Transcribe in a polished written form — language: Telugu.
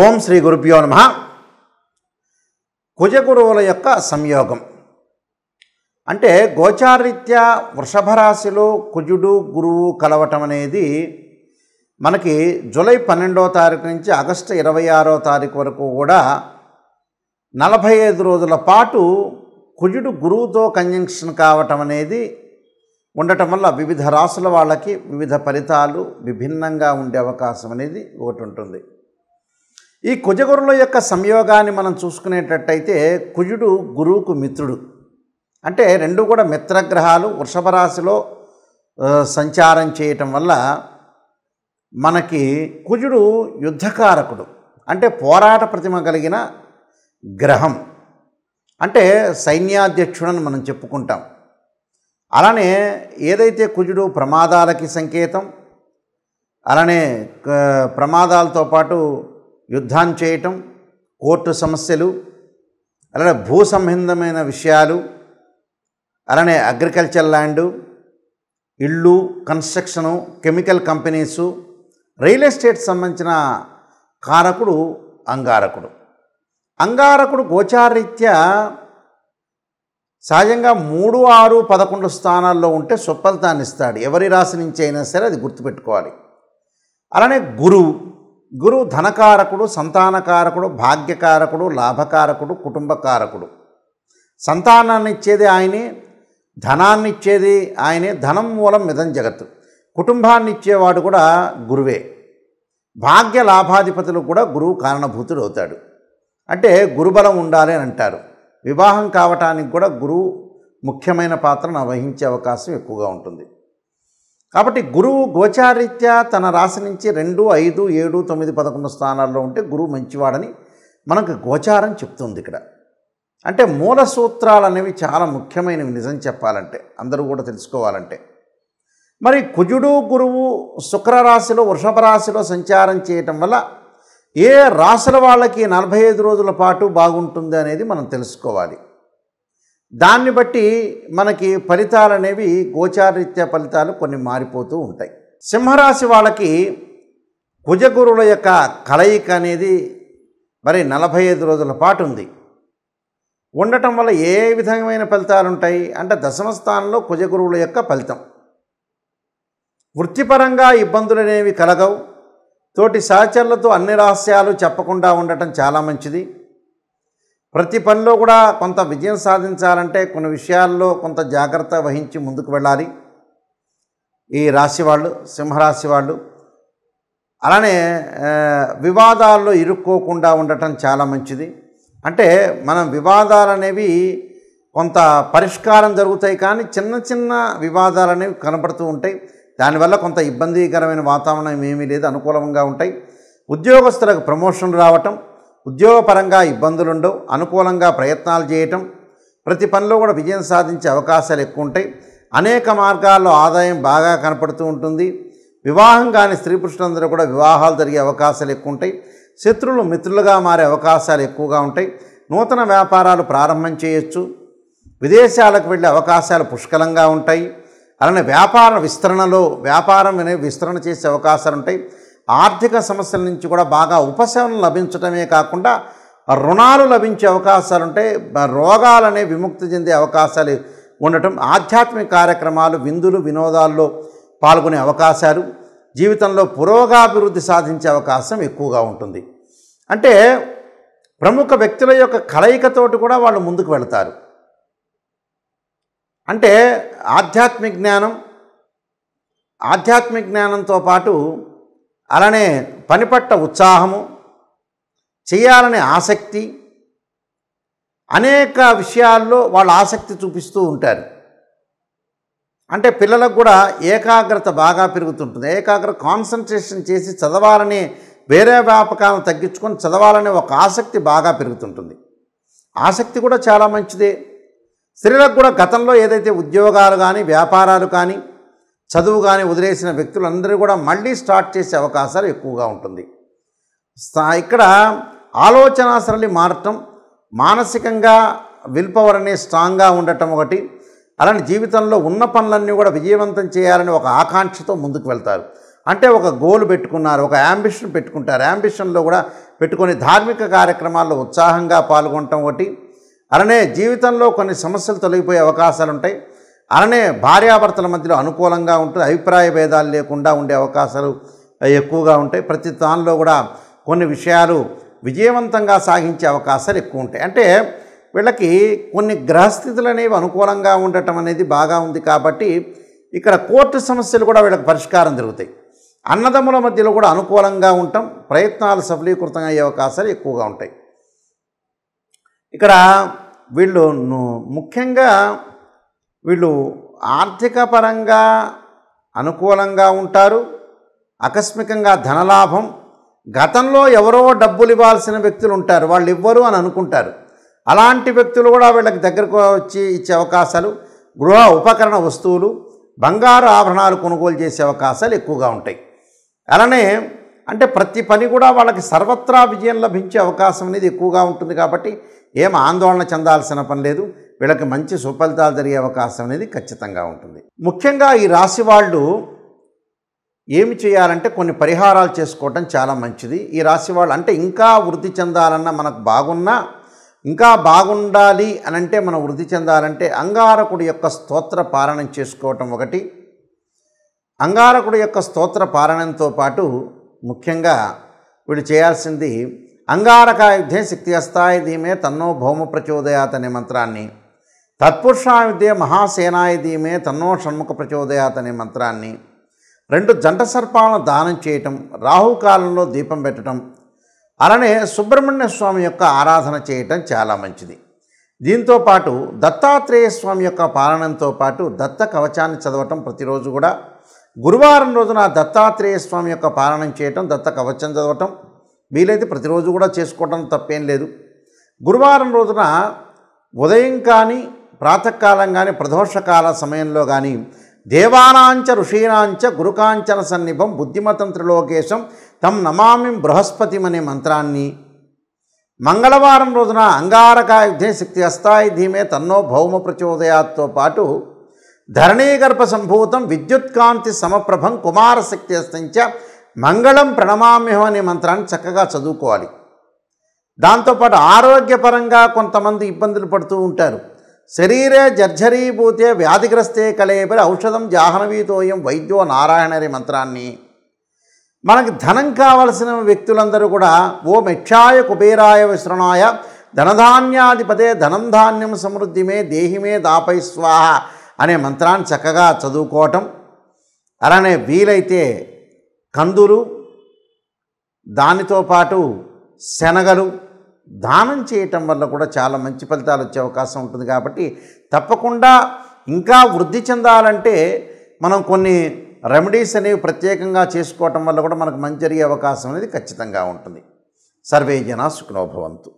ఓం శ్రీ గురుభ్యో నమః. కుజగురువుల యొక్క సంయోగం అంటే గోచారరీత్యా వృషభ రాశిలో కుజుడు గురువు కలవటం అనేది మనకి జూలై 12వ తారీఖు నుంచి ఆగస్టు 26వ తారీఖు వరకు కూడా 45 రోజుల పాటు కుజుడు గురువుతో కంజంక్షన్ కావటం అనేది ఉండటం వల్ల వివిధ రాశుల వాళ్ళకి వివిధ ఫలితాలు విభిన్నంగా ఉండే అవకాశం అనేది ఒకటి ఉంటుంది. ఈ కుజగురుల యొక్క సంయోగాన్ని మనం చూసుకునేటట్టయితే కుజుడు గురువుకు మిత్రుడు, అంటే రెండు కూడా మిత్రగ్రహాలు వృషభ రాశిలో సంచారం చేయటం వల్ల మనకి కుజుడు యుద్ధకారకుడు, అంటే పోరాట ప్రతిమ కలిగిన గ్రహం, అంటే సైన్యాధ్యక్షుడని మనం చెప్పుకుంటాం. అలానే ఏదైతే కుజుడు ప్రమాదాలకి సంకేతం, అలానే ప్రమాదాలతో పాటు యుద్ధాన్ని చేయటం, కోర్టు సమస్యలు, అలానే భూ సంబంధమైన విషయాలు, అలానే అగ్రికల్చర్ ల్యాండు, ఇళ్ళు, construction, chemical companies, real estate సంబంధించిన కారకుడు అంగారకుడు. అంగారకుడు గోచారరీత్యా సహజంగా 3, 6, 11 స్థానాల్లో ఉంటే సుఫలితాన్ని ఇస్తాడు. ఎవరి రాశి నుంచి అయినా సరే అది గుర్తుపెట్టుకోవాలి. అలానే గురువు ధనకారకుడు, సంతానకారకుడు, భాగ్యకారకుడు, లాభకారకుడు, కుటుంబకారకుడు. సంతానాన్ని ఇచ్చేది ఆయనే, ధనాన్ని ఇచ్చేది ఆయనే. ధనం మూలం మిదం జగత్తు. కుటుంబాన్ని ఇచ్చేవాడు కూడా గురువే. భాగ్య లాభాధిపతులు కూడా గురువు కారణభూతుడు అవుతాడు. అంటే గురుబలం ఉండాలి అని అంటారు. వివాహం కావటానికి కూడా గురువు ముఖ్యమైన పాత్రను వహించే అవకాశం ఎక్కువగా ఉంటుంది. కాబట్టి గురువు గోచారరీత్యా తన రాశి నుంచి 2, 5, 7, 9, 11 స్థానాల్లో ఉంటే గురువు మంచివాడని మనకు గోచారం చెప్తుంది. ఇక్కడ అంటే మూల సూత్రాలు అనేవి చాలా ముఖ్యమైనవి నిజం చెప్పాలంటే, అందరూ కూడా తెలుసుకోవాలంటే. మరి కుజుడు గురువు శుక్రరాశిలో వృషభ రాశిలో సంచారం చేయటం వల్ల ఏ రాశుల వాళ్ళకి 45 రోజుల పాటు బాగుంటుంది అనేది మనం తెలుసుకోవాలి. దాన్ని బట్టి మనకి ఫలితాలు అనేవి గోచారరీత్యా ఫలితాలు కొన్ని మారిపోతూ ఉంటాయి. సింహరాశి వాళ్ళకి కుజగురువుల యొక్క కలయిక అనేది మరి 45 రోజుల పాటు ఉంది. ఉండటం వల్ల ఏ విధమైన ఫలితాలు ఉంటాయి అంటే దశమ స్థానంలో కుజగురువుల యొక్క ఫలితం. వృత్తిపరంగా ఇబ్బందులు అనేవి కలగవు. తోటి సహచరులతో అన్ని రహస్యాలు చెప్పకుండా ఉండటం చాలా మంచిది. ప్రతి పనిలో కూడా కొంత విజయం సాధించాలంటే కొన్ని విషయాల్లో కొంత జాగ్రత్త వహించి ముందుకు వెళ్ళాలి ఈ రాశి వాళ్ళు, సింహరాశి వాళ్ళు. అలానే వివాదాల్లో ఇరుక్కోకుండా ఉండటం చాలా మంచిది. అంటే మనం వివాదాలు అనేవి కొంత పరిష్కారం జరుగుతాయి, కానీ చిన్న చిన్న వివాదాలు అనేవి కనపడుతూ ఉంటాయి. దానివల్ల కొంత ఇబ్బందికరమైన వాతావరణం ఏమీ లేదు, అనుకూలంగా ఉంటాయి. ఉద్యోగస్తులకు ప్రమోషన్ రావటం, ఉద్యోగపరంగా ఇబ్బందులు ఉండవు, అనుకూలంగా ప్రయత్నాలు చేయటం, ప్రతి పనిలో కూడా విజయం సాధించే అవకాశాలు ఎక్కువ ఉంటాయి. అనేక మార్గాల్లో ఆదాయం బాగా కనపడుతూ ఉంటుంది. వివాహం కాని స్త్రీ పురుషులందరూ కూడా వివాహాలు జరిగే అవకాశాలు ఎక్కువ ఉంటాయి. శత్రువులు మిత్రులుగా మారే అవకాశాలు ఎక్కువగా ఉంటాయి. నూతన వ్యాపారాలు ప్రారంభం చేయొచ్చు. విదేశాలకు వెళ్ళే అవకాశాలు పుష్కలంగా ఉంటాయి. అలానే వ్యాపారం అనేది విస్తరణ చేసే అవకాశాలు ఉంటాయి. ఆర్థిక సమస్యల నుంచి కూడా బాగా ఉపశమనం లభించడమే కాకుండా రుణాలు లభించే అవకాశాలు ఉంటాయి. రోగాలనే విముక్తి చెందే అవకాశాలు ఉండటం, ఆధ్యాత్మిక కార్యక్రమాలు, విందులు, వినోదాల్లో పాల్గొనే అవకాశాలు, జీవితంలో పురోగాభివృద్ధి సాధించే అవకాశం ఎక్కువగా ఉంటుంది. అంటే ప్రముఖ వ్యక్తుల యొక్క కలయికతోటి కూడా వాళ్ళు ముందుకు వెళతారు. అంటే ఆధ్యాత్మిక జ్ఞానంతో పాటు అలానే పని పట్ల ఉత్సాహము, చేయాలనే ఆసక్తి, అనేక విషయాల్లో వాళ్ళు ఆసక్తి చూపిస్తూ ఉంటారు. అంటే పిల్లలకు కూడా ఏకాగ్రత బాగా పెరుగుతుంటుంది. కాన్సన్ట్రేషన్ చేసి చదవాలనే, వేరే వ్యాపకాలను తగ్గించుకొని చదవాలనే ఒక ఆసక్తి బాగా పెరుగుతుంటుంది. ఆసక్తి కూడా చాలా మంచిదే. స్త్రీలకు కూడా గతంలో ఏదైతే ఉద్యోగాలు కానీ, వ్యాపారాలు కానీ, చదువు కానీ వదిలేసిన వ్యక్తులందరూ కూడా మళ్ళీ స్టార్ట్ చేసే అవకాశాలు ఎక్కువగా ఉంటుంది. ఇక్కడ ఆలోచన సరళి మారటం, మానసికంగా విల్ పవర్ అనే స్ట్రాంగ్గా ఉండటం ఒకటి. అలానే జీవితంలో ఉన్న పనులన్నీ కూడా విజయవంతం చేయాలని ఒక ఆకాంక్షతో ముందుకు వెళ్తారు. అంటే ఒక గోల్ పెట్టుకున్నారు, ఒక యాంబిషన్ పెట్టుకుంటారు. యాంబిషన్లో కూడా పెట్టుకొని ధార్మిక కార్యక్రమాల్లో ఉత్సాహంగా పాల్గొనటం ఒకటి. అలానే జీవితంలో కొన్ని సమస్యలు తొలగిపోయే అవకాశాలు ఉంటాయి. అలానే భార్యాభర్తల మధ్యలో అనుకూలంగా ఉంటుంది. అభిప్రాయ భేదాలు లేకుండా ఉండే అవకాశాలు ఎక్కువగా ఉంటాయి. ప్రతి దానిలో కూడా కొన్ని విషయాలు విజయవంతంగా సాగించే అవకాశాలు ఎక్కువ ఉంటాయి. అంటే వీళ్ళకి కొన్ని గ్రహస్థితులు అనేవి అనుకూలంగా ఉండటం అనేది బాగా ఉంది కాబట్టి ఇక్కడ కోర్టు సమస్యలు కూడా వీళ్ళకి పరిష్కారం జరుగుతాయి. అన్నదమ్ముల మధ్యలో కూడా అనుకూలంగా ఉండటం, ప్రయత్నాలు సఫలీకృతం అయ్యే అవకాశాలు ఎక్కువగా ఉంటాయి. ఇక్కడ వీళ్ళు ముఖ్యంగా ఆర్థిక పరంగా అనుకూలంగా ఉంటారు. ఆకస్మికంగా ధనలాభం. గతంలో ఎవరో డబ్బులు ఇవ్వాల్సిన వ్యక్తులు ఉంటారు, వాళ్ళు ఇవ్వరు అని అనుకుంటారు. అలాంటి వ్యక్తులు కూడా వీళ్ళకి దగ్గరకు వచ్చి ఇచ్చే అవకాశాలు, గృహ ఉపకరణ వస్తువులు, బంగారు ఆభరణాలు కొనుగోలు చేసే అవకాశాలు ఎక్కువగా ఉంటాయి. అలానే అంటే ప్రతి పని కూడా వాళ్ళకి సర్వత్రా విజయం లభించే అవకాశం అనేది ఎక్కువగా ఉంటుంది కాబట్టి ఏం ఆందోళన చెందాల్సిన పని లేదు. వీళ్ళకి మంచి సుఫలితాలు జరిగే అవకాశం అనేది ఖచ్చితంగా ఉంటుంది. ముఖ్యంగా ఈ రాశి వాళ్ళు ఏమి చేయాలంటే కొన్ని పరిహారాలు చేసుకోవటం చాలా మంచిది. ఈ రాశి వాళ్ళు అంటే ఇంకా వృద్ధి చెందాలన్నా, మనకు బాగున్నా ఇంకా బాగుండాలి అని అంటే మనం వృద్ధి చెందాలంటే అంగారకుడి యొక్క స్తోత్ర పారాయణం చేసుకోవటం ఒకటి. అంగారకుడి యొక్క స్తోత్ర పారాయణంతో పాటు ముఖ్యంగా వీళ్ళు చేయాల్సింది అంగారకాయుద్ధే శక్తిహస్తాయ ధీమే తన్నో భౌమ ప్రచోదయాత్ అనే మంత్రాన్ని, తత్పురుషాయుద్ధే మహాసేనాయ ధీమే తన్నో షణ్ముఖ ప్రచోదయాత్ అనే మంత్రాన్ని, 2 జంట సర్పాలను దానం చేయటం, రాహుకాలంలో దీపం పెట్టడం, అలానే సుబ్రహ్మణ్య స్వామి యొక్క ఆరాధన చేయటం చాలా మంచిది. దీంతో పాటు దత్తాత్రేయ స్వామి యొక్క పాలనంతో పాటు దత్త కవచాన్ని చదవటం ప్రతిరోజు కూడా. గురువారం రోజున దత్తాత్రేయ స్వామి యొక్క పాలనం చేయటం, దత్త కవచం చదవటం వీలైతే ప్రతిరోజు కూడా చేసుకోవటం తప్పేం లేదు. గురువారం రోజున ఉదయం కానీ ప్రాతకాలం కానీ ప్రదోషకాల సమయంలో కానీ దేవానాంచ ఋషీనాంచ గురుకాంచన సన్నిభం బుద్ధిమతం త్రిలోకేశం తం నమామి బృహస్పతిం అనే మంత్రాన్ని, మంగళవారం రోజున అంగారకాయుద్ధే శక్తిహస్తాయ ధీమే తన్నో భౌమ ప్రచోదయాత్తో పాటు ధరణీగర్భ సంభూతం విద్యుత్కాంతి సమప్రభం కుమారశక్తి హస్తంచ మంగళం ప్రణమామ్యహం అనే మంత్రాన్ని చక్కగా చదువుకోవాలి. దాంతోపాటు ఆరోగ్యపరంగా కొంతమంది ఇబ్బందులు పడుతూ ఉంటారు. శరీరే జర్జరీభూతే వ్యాధిగ్రస్తే కళేపరి ఔషధం జాహ్నవీతోయం వైద్యో నారాయణ అనే మంత్రాన్ని, మనకి ధనం కావలసిన వ్యక్తులందరూ కూడా ఓం యక్షాయ కుబేరాయ విశ్రణాయ ధనధాన్యాధిపతే ధనం ధాన్యం సమృద్ధిమే దేహిమే దాపై స్వాహ అనే మంత్రాన్ని చక్కగా చదువుకోవటం. అలానే వీలైతే కందులు, దానితో పాటు శనగలు దానం చేయటం వల్ల కూడా చాలా మంచి ఫలితాలు వచ్చే అవకాశం ఉంటుంది. కాబట్టి తప్పకుండా ఇంకా వృద్ధి చెందాలంటే మనం కొన్ని రెమెడీస్ అనేవి ప్రత్యేకంగా చేసుకోవటం వల్ల కూడా మనకు మంచి జరిగే అవకాశం అనేది ఖచ్చితంగా ఉంటుంది. సర్వే జనా సుఖినో భవంతు.